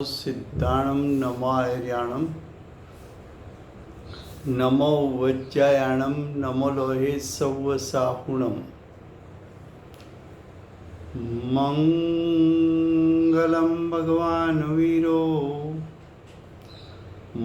सिद्धाणं नमो आर्याणं नमो वज्रायाणं नमो लोहे सव्वसाहुणं मंगलं भगवान् वीरो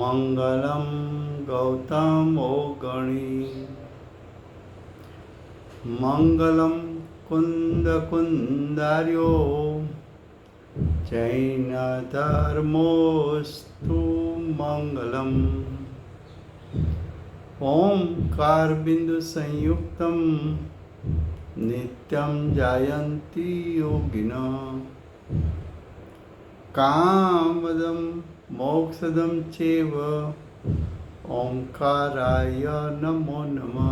मंगलं गौतमो गणी मंगलं कुन्दकुन्दार्यो जैनधर्मोऽस्तु मंगलम् ओंकार बिंदु संयुक्तं नित्यं जायन्ति योगिनः कामदं मोक्षदं चैव ओंकाराय नमो नमः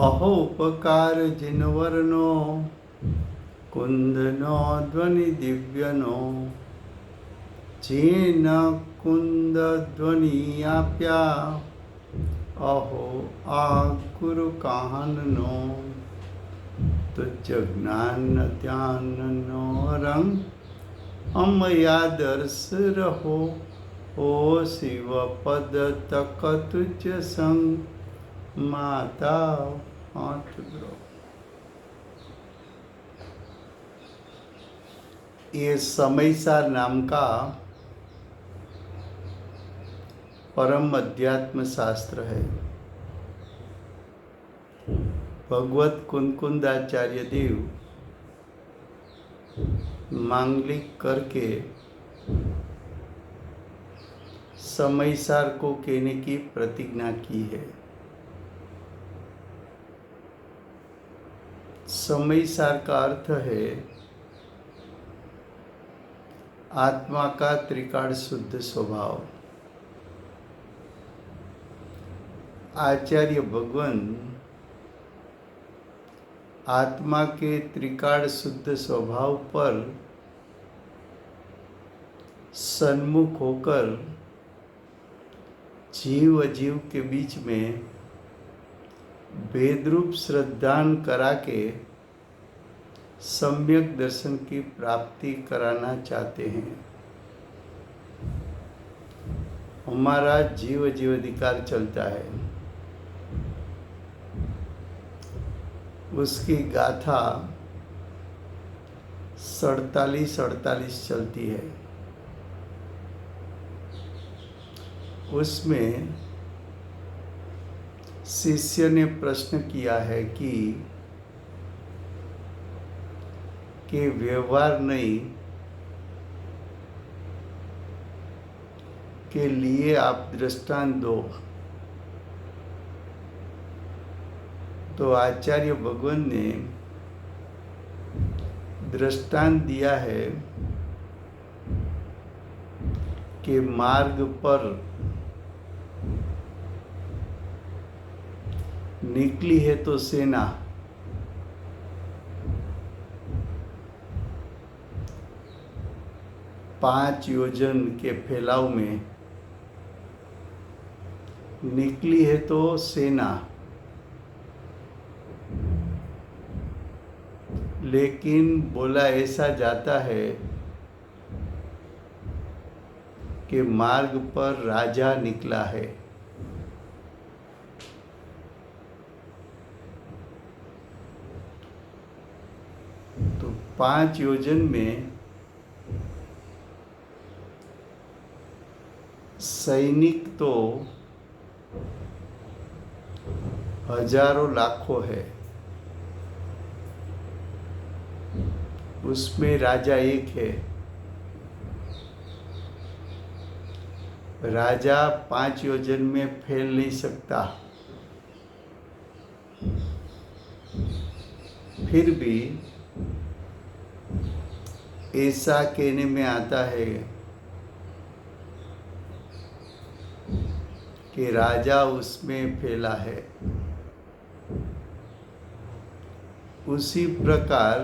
अहोपकार जिनवर्णो कुंदनो ध्वनि दिव्यनो जेन कुंद ध्वनि आप्या अहो आ गुरु काहनो तुझ ज्ञान ध्यान नो रंग अमया दर्श रहो ओ शिव पद तक तुझ संग माता हाथ ग्रो। ये समयसार नाम का परम अध्यात्म शास्त्र है। भगवत कुंकुंदाचार्य देव मांगलिक करके समयसार को कहने की प्रतिज्ञा की है। समयसार का अर्थ है आत्मा का त्रिकाल शुद्ध स्वभाव। आचार्य भगवान आत्मा के त्रिकाल शुद्ध स्वभाव पर सन्मुख होकर जीव अजीव के बीच में भेदरूप श्रद्धान करा के सम्यक दर्शन की प्राप्ति कराना चाहते हैं। हमारा जीव अधिकार चलता है, उसकी गाथा 47 चलती है। उसमें शिष्य ने प्रश्न किया है कि व्यवहार नहीं के लिए आप दृष्टांत दो। तो आचार्य भगवान ने दृष्टांत दिया है कि मार्ग पर निकली है तो सेना, 5 योजन के फैलाव में निकली है तो सेना, लेकिन बोला ऐसा जाता है कि मार्ग पर राजा निकला है। तो 5 योजन में सैनिक तो हजारों लाखों है, उसमें राजा एक है। राजा 5 योजन में फैल नहीं सकता। फिर भी ऐसा कहने में आता है कि राजा उसमें फैला है। उसी प्रकार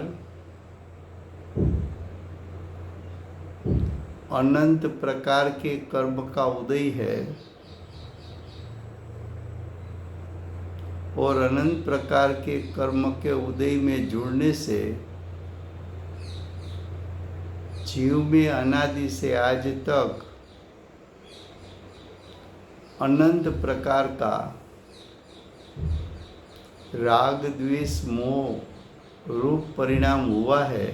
अनंत प्रकार के कर्म का उदय है और अनंत प्रकार के कर्म के उदय में जुड़ने से जीव में अनादि से आज तक अनंत प्रकार का राग द्वेष मोह रूप परिणाम हुआ है।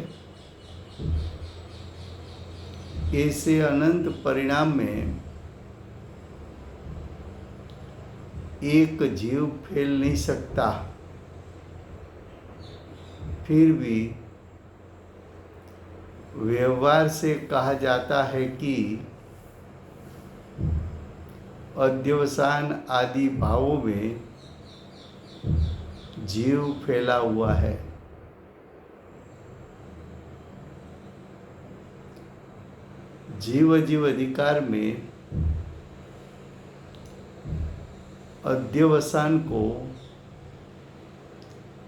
ऐसे अनंत परिणाम में एक जीव फैल नहीं सकता। फिर भी व्यवहार से कहा जाता है कि अध्यवसान आदि भावों में जीव फैला हुआ है। जीव अजीव अधिकार में अध्यवसान को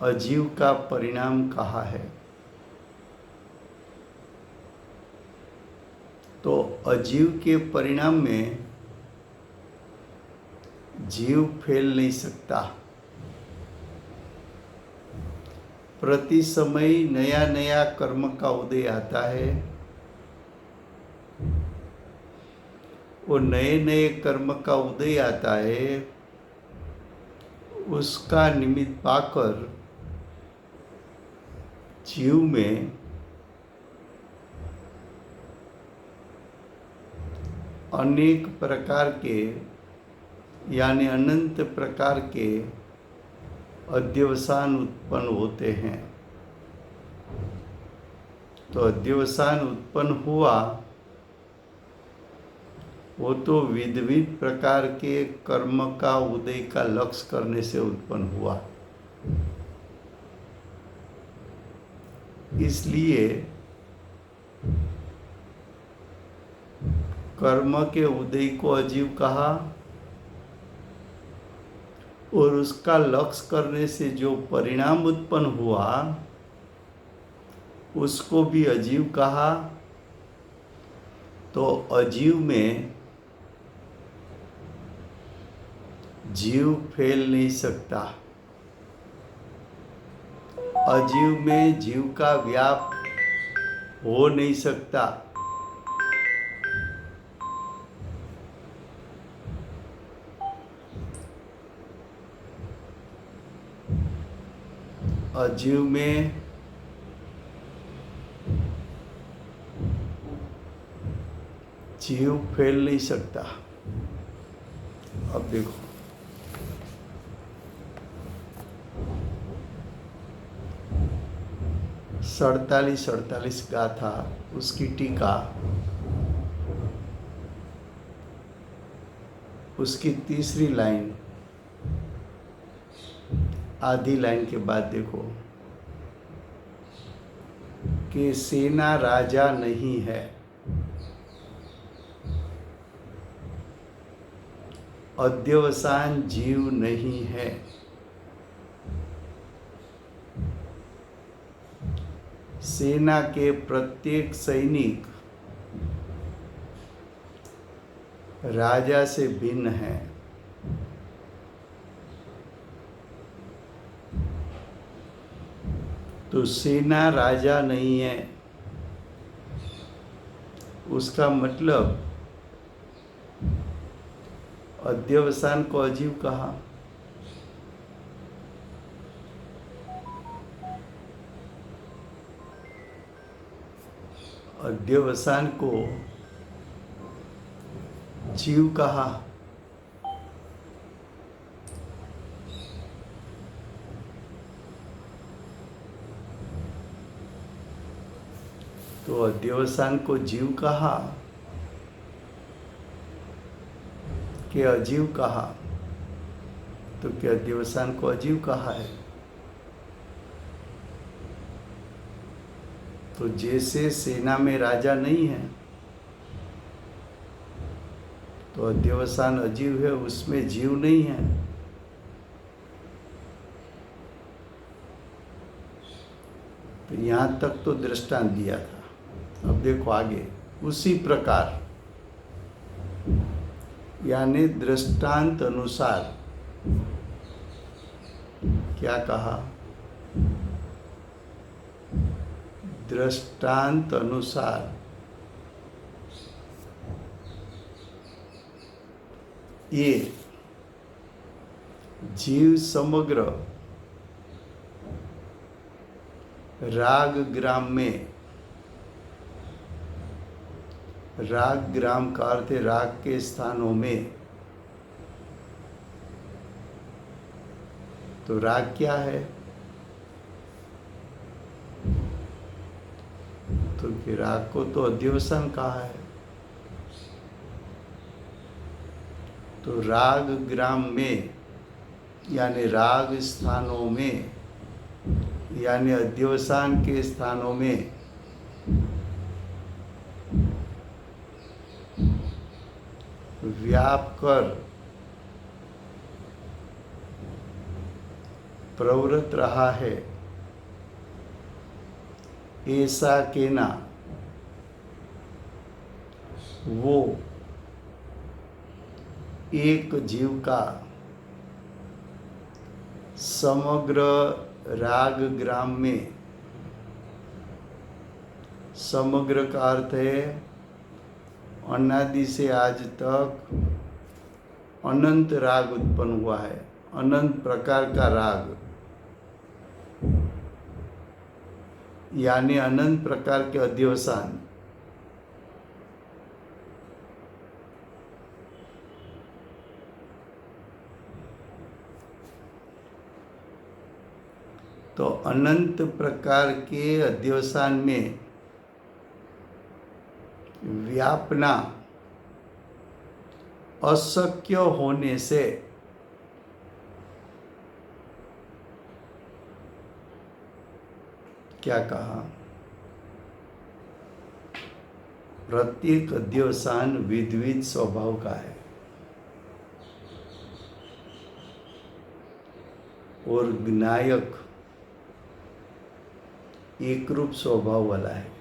अजीव का परिणाम कहा है। तो अजीव के परिणाम में जीव फैल नहीं सकता। प्रति समय नया नया कर्म का उदय आता है और नए नए कर्म का उदय आता है, उसका निमित्त पाकर जीव में अनेक प्रकार के यानी अनंत प्रकार के अध्यवसान उत्पन्न होते हैं। तो अध्यवसान उत्पन्न हुआ वो तो विविध प्रकार के कर्म का उदय का लक्ष्य करने से उत्पन्न हुआ। इसलिए कर्म के उदय को अजीव कहा और उसका लक्ष्य करने से जो परिणाम उत्पन्न हुआ उसको भी अजीव कहा। तो अजीव में जीव फैल नहीं सकता। अजीव में जीव का व्याप हो नहीं सकता। अजीव में जीव फैल नहीं सकता। अब देखो, सड़तालीस गाथा उसकी टीका, उसकी तीसरी लाइन आधी लाइन के बाद देखो कि सेना राजा नहीं है, अध्यवसान जीव नहीं है, सेना के प्रत्येक सैनिक राजा से भिन्न है। तो सेना राजा नहीं है, उसका मतलब अध्यवसान को अजीव कहा। अध्यवसान को जीव कहा। तो अध्यवसान को जीव कहा कि अजीव कहा? तो क्या अध्यवसान को अजीव कहा है? तो जैसे सेना में राजा नहीं है तो अध्यवसान अजीव है, उसमें जीव नहीं है। तो यहाँ तक तो दृष्टांत दिया था। अब देखो आगे उसी प्रकार यानी दृष्टांत अनुसार क्या कहा? दृष्टांत अनुसार ये जीव समग्र राग ग्राम में, राग ग्राम का अर्थ है राग के स्थानों में। तो राग क्या है? तो कि राग को तो अध्यवसान कहा है। तो राग ग्राम में यानी राग स्थानों में यानी अध्यवसान के स्थानों में व्याप कर प्रवृत्त रहा है, ऐसा कहना वो एक जीव का समग्र राग ग्राम में, समग्र का अर्थ है अनादि से आज तक अनंत राग उत्पन्न हुआ है, अनंत प्रकार का राग यानी अनंत प्रकार के अध्यवसान। तो अनंत प्रकार के अध्यवसान में व्यापना अशक्य होने से क्या कहा? प्रत्येक अध्यवसान विविध स्वभाव का है और ज्ञायक एक रूप स्वभाव वाला है।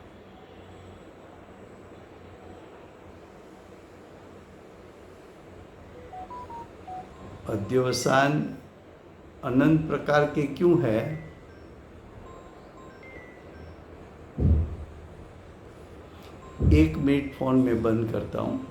अध्यवसान अनंत प्रकार के क्यों है? 1 मिनट फोन में बंद करता हूँ।